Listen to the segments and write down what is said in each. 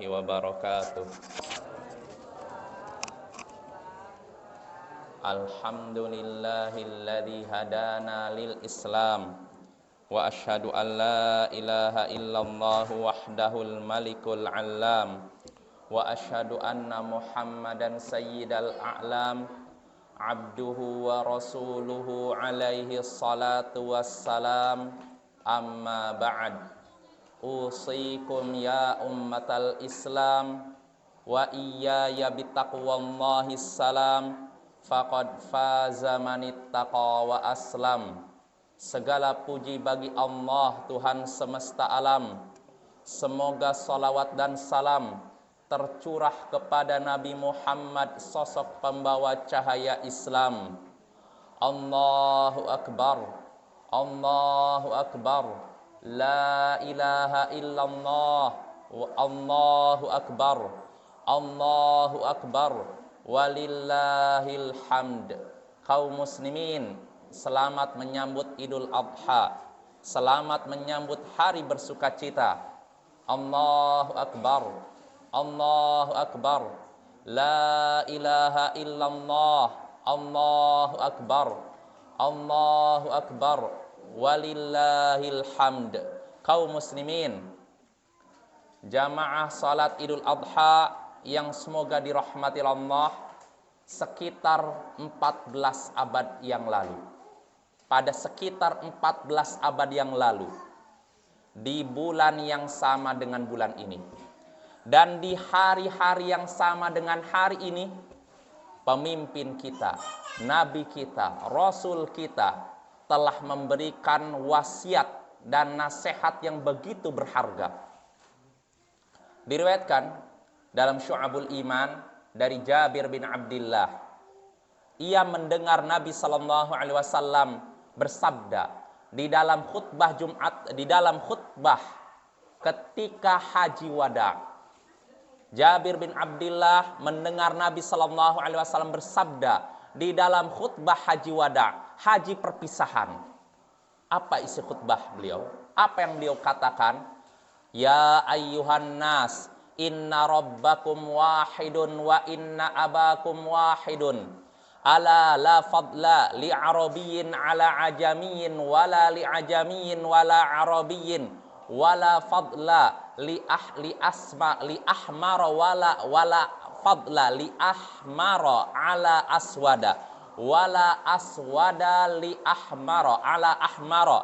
wabarakatuh. Alhamdulillahilladzi hadana lil Islam wa asyhadu an la ilaha illallah wahdahul malikul alam wa asyhadu anna Muhammadan sayyidal a'lam abduhu wa rasuluhu alaihi salatu wassalam. Amma ba'd. Usikum ya ummatal Islam wa iyaya bitaqwallahi salam faqad faza manittaqa wa aslam. Segala puji bagi Allah Tuhan semesta alam. Semoga salawat dan salam tercurah kepada Nabi Muhammad, sosok pembawa cahaya Islam. Allahu Akbar, Allahu Akbar, la ilaha illallah, Allahu Akbar, Allahu Akbar, walillahil hamd. Kaum muslimin, selamat menyambut Idul Adha, selamat menyambut hari bersukacita. Allahu Akbar, Allahu Akbar, la ilaha illallah, Allahu Akbar, Allahu Akbar, walillahil hamd. Kaum muslimin, jamaah salat Idul Adha yang semoga dirahmati Allah, sekitar 14 abad yang lalu, pada sekitar 14 abad yang lalu, di bulan yang sama dengan bulan ini, dan di hari-hari yang sama dengan hari ini, pemimpin kita, nabi kita, rasul kita telah memberikan wasiat dan nasihat yang begitu berharga. Diriwayatkan dalam Syu'abul Iman dari Jabir bin Abdullah, ia mendengar Nabi sallallahu alaihi wasallam bersabda di dalam khutbah Jumat, di dalam khutbah ketika haji wada. Jabir bin Abdullah mendengar Nabi sallallahu alaihi wasallam bersabda di dalam khutbah haji wada, haji perpisahan. Apa isi khutbah beliau? Apa yang beliau katakan? Ya ayyuhan nas, inna rabbakum wahidun wa inna abakum wahidun. Ala la fadla li arabiyyin ala ajamiyyin wala li ajamiyyin wala arabiyyin wala fadla li ahmara wala fadla li ahmara ala aswada wala aswada li ahmara ala ahmara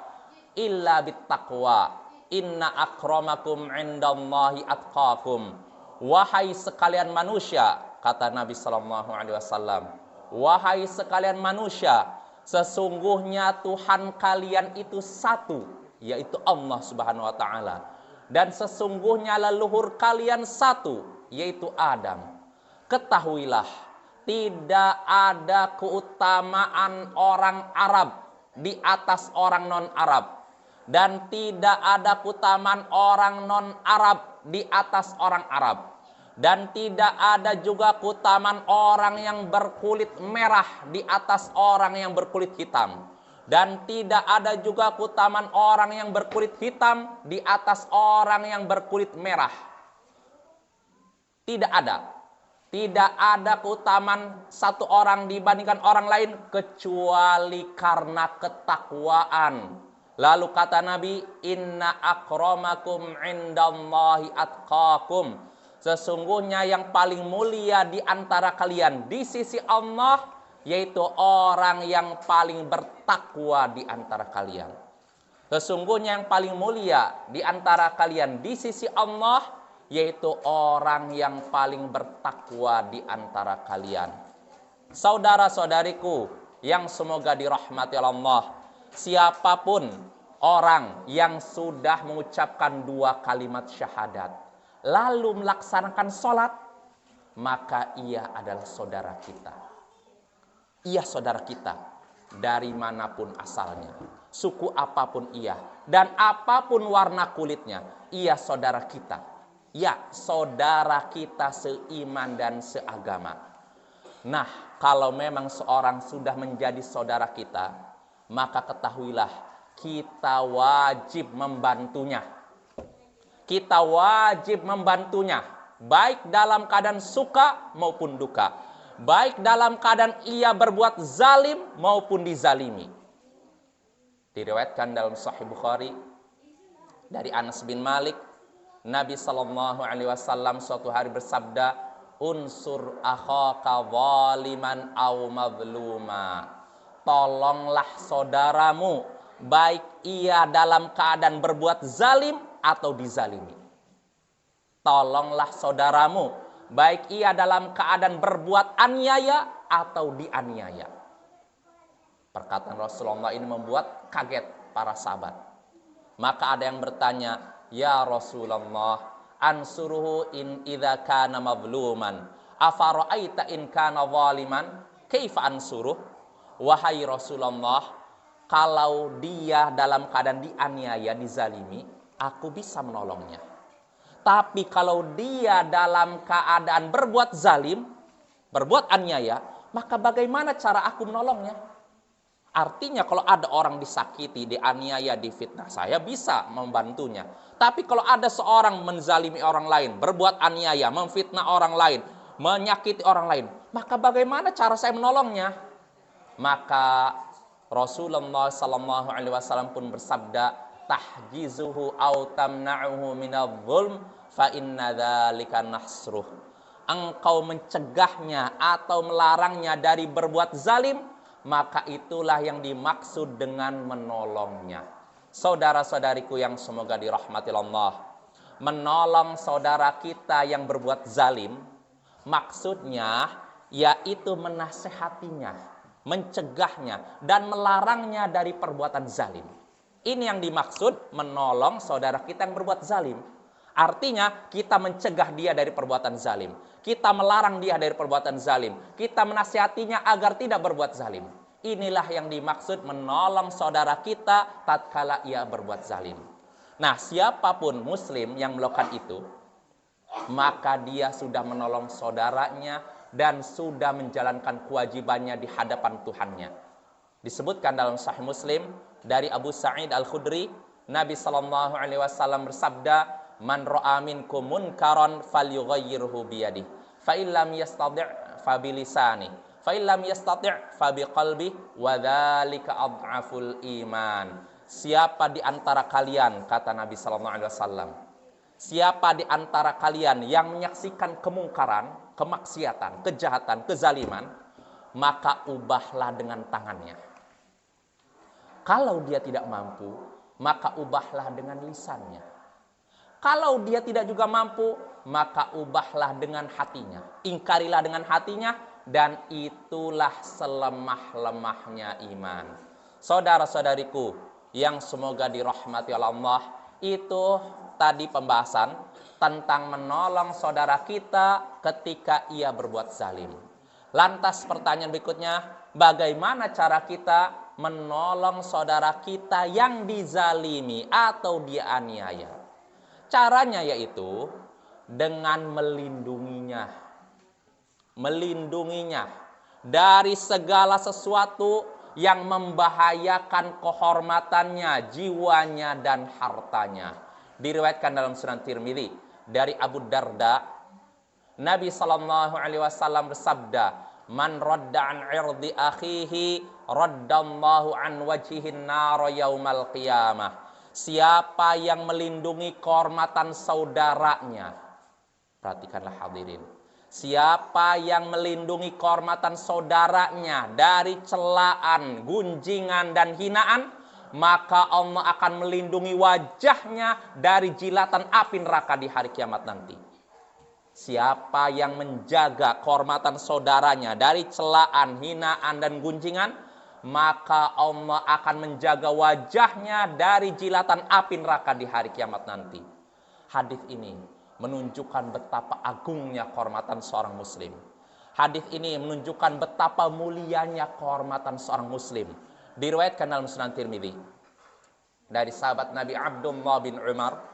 illa bittaqwa inna akramakum indallahi atqakum. Wahai sekalian manusia, kata Nabi sallallahu alaihi wasallam, wahai sekalian manusia, sesungguhnya Tuhan kalian itu satu, yaitu Allah Subhanahu wa taala, dan sesungguhnya leluhur kalian satu, yaitu Adam. Ketahuilah, tidak ada keutamaan orang Arab di atas orang non-Arab, dan tidak ada keutamaan orang non-Arab di atas orang Arab, dan tidak ada juga keutamaan orang yang berkulit merah di atas orang yang berkulit hitam, dan tidak ada juga keutamaan orang yang berkulit hitam di atas orang yang berkulit merah. Tidak ada. Tidak ada keutamaan satu orang dibandingkan orang lain kecuali karena ketakwaan. Lalu kata Nabi, inna akramakum indallahi atqakum. Sesungguhnya yang paling mulia di antara kalian di sisi Allah, yaitu orang yang paling bertakwa di antara kalian. Sesungguhnya yang paling mulia di antara kalian di sisi Allah, yaitu orang yang paling bertakwa di antara kalian. Saudara-saudariku yang semoga dirahmati Allah, siapapun orang yang sudah mengucapkan 2 kalimat syahadat lalu melaksanakan sholat, maka ia adalah saudara kita. Ia saudara kita dari manapun asalnya, suku apapun ia, dan apapun warna kulitnya, ia saudara kita. Ya, saudara kita seiman dan seagama. Nah, kalau memang seorang sudah menjadi saudara kita, maka ketahuilah kita wajib membantunya. Kita wajib membantunya. baik dalam keadaan suka maupun duka, baik dalam keadaan ia berbuat zalim maupun dizalimi. Diriwayatkan dalam Sahih Bukhari dari Anas bin Malik, Nabi Shallallahu Alaihi Wasallam suatu hari bersabda, unsur akhaka zaliman au mazluma. Tolonglah saudaramu, baik ia dalam keadaan berbuat zalim atau dizalimi. Tolonglah saudaramu, baik ia dalam keadaan berbuat aniaya atau dianiaya. Perkataan Rasulullah ini membuat kaget para sahabat. Maka ada yang bertanya, ya Rasulullah, ansuruhu in idza kana mazluman, afara'aita in kana zaliman, kaifa ansuruh? Wahai Rasulullah, kalau dia dalam keadaan dianiaya, dizalimi, aku bisa menolongnya. Tapi kalau dia dalam keadaan berbuat zalim, berbuat aniaya, maka bagaimana cara aku menolongnya? Artinya kalau ada orang disakiti, dianiaya, difitnah, saya bisa membantunya. Tapi kalau ada seorang menzalimi orang lain, berbuat aniaya, memfitnah orang lain, menyakiti orang lain, maka bagaimana cara saya menolongnya? Maka Rasulullah Sallallahu Alaihi Wasallam pun bersabda, tahjizuhu au tamna'uhu minadh-dhulm fa inna dzalika nasruh. Engkau mencegahnya atau melarangnya dari berbuat zalim, maka itulah yang dimaksud dengan menolongnya. Saudara-saudariku yang semoga dirahmati Allah, menolong saudara kita yang berbuat zalim, maksudnya yaitu menasehatinya, mencegahnya, dan melarangnya dari perbuatan zalim. Ini yang dimaksud menolong saudara kita yang berbuat zalim. Artinya kita mencegah dia dari perbuatan zalim. Kita melarang dia dari perbuatan zalim. Kita menasihatinya agar tidak berbuat zalim. Inilah yang dimaksud menolong saudara kita tatkala ia berbuat zalim. Nah, siapapun muslim yang melakukan itu, maka dia sudah menolong saudaranya dan sudah menjalankan kewajibannya di hadapan Tuhannya. Disebutkan dalam Sahih Muslim dari Abu Sa'id Al-Khudri, Nabi Sallallahu Alaihi Wasallam bersabda, man ra'a minkum munkaran falyughayyirhu biyadihi fa illam yastati' fa bilisani fa illam yastati' fa biqalbi wa dzalika adhaful iman. Siapa di antara kalian, kata Nabi sallallahu alaihi wasallam, siapa di antara kalian yang menyaksikan kemungkaran, kemaksiatan, kejahatan, kezaliman, maka ubahlah dengan tangannya. Kalau dia tidak mampu, maka ubahlah dengan lisannya. Kalau dia tidak juga mampu, maka ubahlah dengan hatinya. Ingkarilah dengan hatinya, dan itulah selemah-lemahnya iman. Saudara-saudariku yang semoga dirahmati oleh Allah, itu tadi pembahasan tentang menolong saudara kita ketika ia berbuat zalim. Lantas pertanyaan berikutnya, bagaimana cara kita menolong saudara kita yang dizalimi atau dianiaya? Caranya yaitu dengan melindunginya dari segala sesuatu yang membahayakan kehormatannya, jiwanya, dan hartanya. Diriwayatkan dalam Sunan Tirmidzi dari Abu Darda, Nabi Sallallahu Alaihi Wasallam bersabda, man radda an irdi akhihi raddallahu an wajhihin nar yaumal qiyamah. Siapa yang melindungi kehormatan saudaranya, perhatikanlah hadirin, siapa yang melindungi kehormatan saudaranya dari celaan, gunjingan, dan hinaan, maka Allah akan melindungi wajahnya dari jilatan api neraka di hari kiamat nanti. Siapa yang menjaga kehormatan saudaranya dari celaan, hinaan, dan gunjingan, maka Allah akan menjaga wajahnya dari jilatan api neraka di hari kiamat nanti. Hadis ini menunjukkan betapa agungnya kehormatan seorang muslim. Hadis ini menunjukkan betapa mulianya kehormatan seorang muslim. Diriwayatkan dalam Sunan Tirmidzi dari sahabat Nabi Abdullah bin Umar.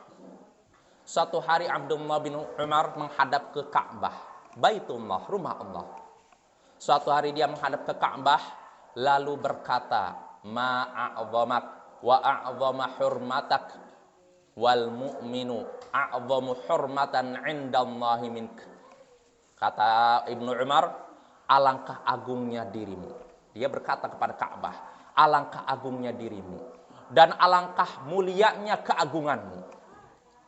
Suatu hari Abdullah bin Umar menghadap ke Ka'bah, Baitullah, rumah Allah. Suatu hari dia menghadap ke Ka'bah, lalu berkata, ma'a'zamak wa a'zama hurmatak wal mu'minu a'zamu hurmatan 'indallahi mink. Kata Ibnu Umar, alangkah agungnya dirimu. Dia berkata kepada Ka'bah, alangkah agungnya dirimu dan alangkah mulianya keagunganmu.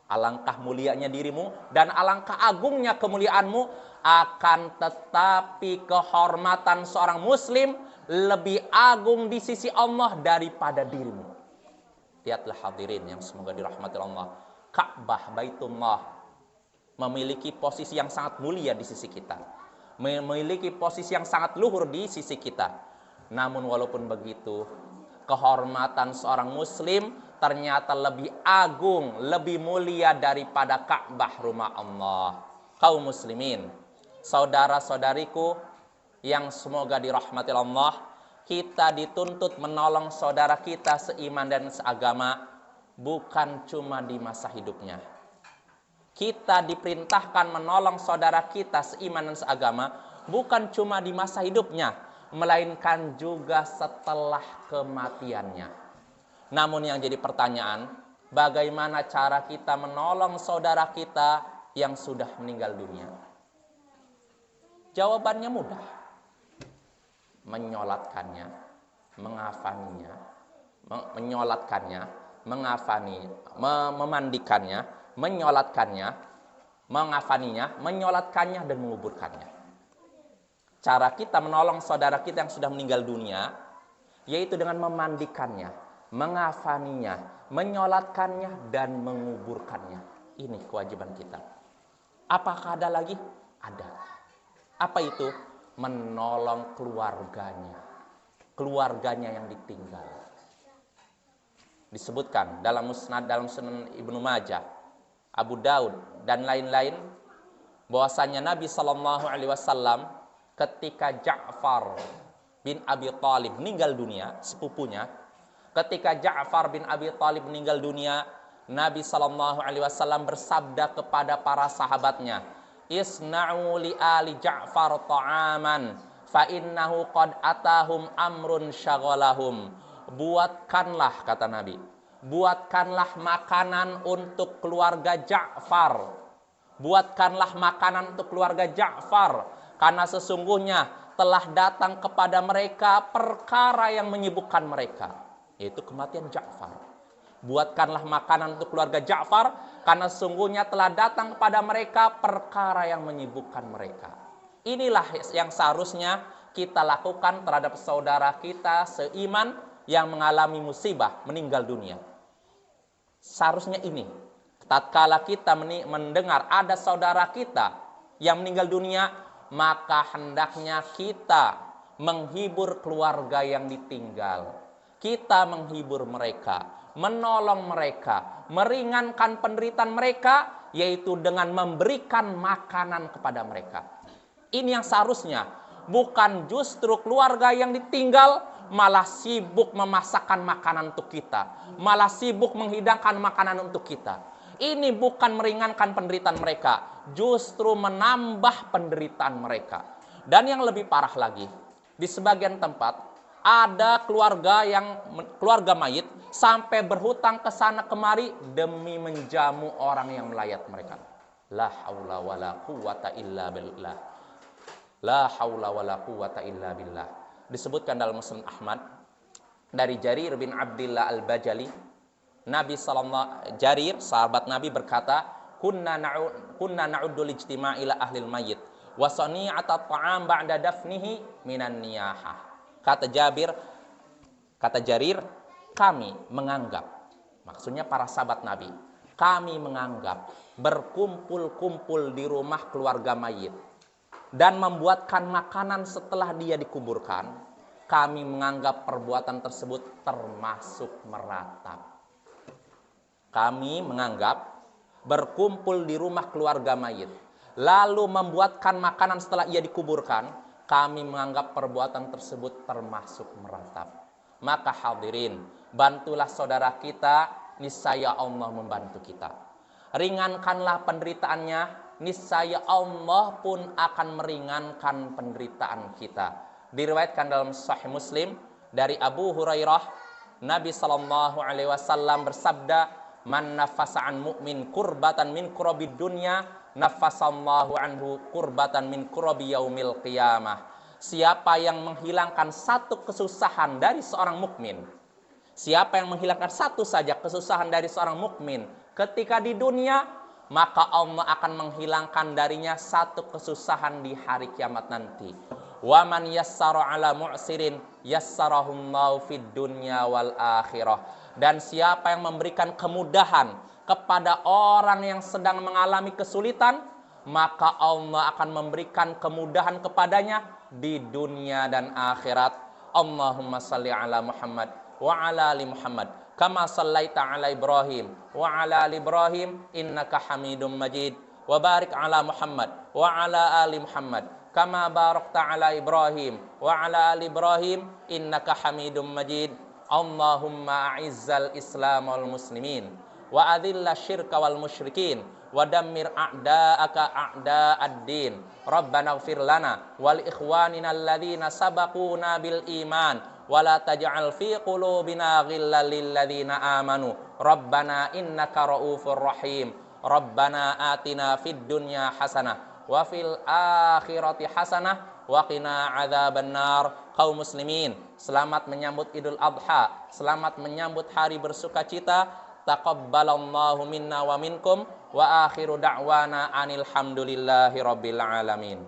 Alangkah mulianya dirimu dan alangkah agungnya kemuliaanmu, akan tetapi kehormatan seorang muslim lebih agung di sisi Allah daripada dirimu. Lihatlah hadirin yang semoga dirahmati Allah, Ka'bah Baitullah memiliki posisi yang sangat mulia di sisi kita, memiliki posisi yang sangat luhur di sisi kita. Namun walaupun begitu, kehormatan seorang muslim ternyata lebih agung, lebih mulia daripada Ka'bah rumah Allah. Kaum muslimin, saudara-saudariku yang semoga dirahmati Allah, kita dituntut menolong saudara kita seiman dan seagama bukan cuma di masa hidupnya. Kita diperintahkan menolong saudara kita seiman dan seagama bukan cuma di masa hidupnya, melainkan juga setelah kematiannya. Namun yang jadi pertanyaan, bagaimana cara kita menolong saudara kita yang sudah meninggal dunia? Jawabannya mudah. Menyolatkannya, mengafaninya, memandikannya, menyolatkannya, mengafaninya, menyolatkannya dan menguburkannya. Cara kita menolong saudara kita yang sudah meninggal dunia yaitu dengan memandikannya, mengafaninya, menyolatkannya dan menguburkannya. Ini kewajiban kita. Apakah ada lagi? Ada. Apa itu? Menolong keluarganya. Keluarganya yang ditinggal. Disebutkan dalam musnad, dalam Sunan Ibnu Majah, Abu Daud dan lain-lain, bahwasanya Nabi SAW ketika Ja'far bin Abi Thalib meninggal dunia, sepupunya, ketika Ja'far bin Abi Thalib meninggal dunia, Nabi SAW bersabda kepada para sahabatnya, "Isna'u li ali Ja'far ta'aman, fa innahu qad atahum amrun syaghalahum." Buatkanlah, kata Nabi, buatkanlah makanan untuk keluarga Ja'far. Buatkanlah makanan untuk keluarga Ja'far, karena sesungguhnya telah datang kepada mereka perkara yang menyibukkan mereka, yaitu kematian Ja'far. Buatkanlah makanan untuk keluarga Ja'far, karena sesungguhnya telah datang kepada mereka perkara yang menyibukkan mereka. Inilah yang seharusnya kita lakukan terhadap saudara kita seiman yang mengalami musibah meninggal dunia. Seharusnya ini, tatkala kita mendengar ada saudara kita yang meninggal dunia, maka hendaknya kita menghibur keluarga yang ditinggal. Kita menghibur mereka, menolong mereka, meringankan penderitaan mereka, yaitu dengan memberikan makanan kepada mereka. Ini yang seharusnya, bukan justru keluarga yang ditinggal malah sibuk memasakkan makanan untuk kita, malah sibuk menghidangkan makanan untuk kita. Ini bukan meringankan penderitaan mereka, justru menambah penderitaan mereka. Dan yang lebih parah lagi, di sebagian tempat ada keluarga mayit sampai berhutang ke sana kemari demi menjamu orang yang melayat mereka. La haula wala quwata illa billah. La haula wala quwata illa billah. Disebutkan dalam Musnad Ahmad dari Jarir bin Abdillah Al-Bajali, Jarir, sahabat Nabi, berkata, kunna na'uddul ijtima' ila ahlil mayyit wa sani'ata ta'am ba'da dafnihi minan niyahah. Kata Jarir, kami menganggap, maksudnya para sahabat Nabi, kami menganggap berkumpul-kumpul di rumah keluarga mayit dan membuatkan makanan setelah dia dikuburkan, kami menganggap perbuatan tersebut termasuk meratap. Kami menganggap berkumpul di rumah keluarga mayit, lalu membuatkan makanan setelah ia dikuburkan, kami menganggap perbuatan tersebut termasuk meratap. Maka hadirin, bantulah saudara kita, niscaya Allah membantu kita. Ringankanlah penderitaannya, niscaya Allah pun akan meringankan penderitaan kita. Diriwayatkan dalam Sahih Muslim dari Abu Hurairah, Nabi SAW bersabda, Man nafasa an mu'min kurbatan min kurabid dunya, nafasallahu anhu kurbatan min kurabi yaumil qiyamah. Siapa yang menghilangkan satu kesusahan dari seorang mukmin, siapa yang menghilangkan satu saja kesusahan dari seorang mukmin ketika di dunia, maka Allah akan menghilangkan darinya satu kesusahan di hari kiamat nanti. Wa man yassara ala mu'sirin yassarahullahu fid dunya wal akhirah. Dan siapa yang memberikan kemudahan kepada orang yang sedang mengalami kesulitan, maka Allah akan memberikan kemudahan kepadanya di dunia dan akhirat. Allahumma salli ala Muhammad wa ala ali Muhammad kama sallaita ala Ibrahim wa ala ali Ibrahim innaka Hamidum Majid, wa barik ala Muhammad wa ala ali Muhammad kama barakta ala Ibrahim wa ala ali Ibrahim innaka Hamidum Majid. Allahumma a'izzal Islam wal muslimin wa adhilla syirka wal musyrikin wa dammir a'da'aka a'da'ad-din. Rabbana ighfir lana wal ikhwanina alladhina sabaquna bil iman wa la taj'al fi qulubina ghillan lil ladzina amanu Rabbana innaka ra'ufur rahim. Rabbana atina fid dunya hasanah wa fil akhirati hasanah wa qina adzabannar. Kaum muslimin, selamat menyambut Idul Adha, selamat menyambut hari bersukacita. Taqabbalallahu minna wa minkum wa akhiru da'wana anil hamdulillahi rabbil alamin.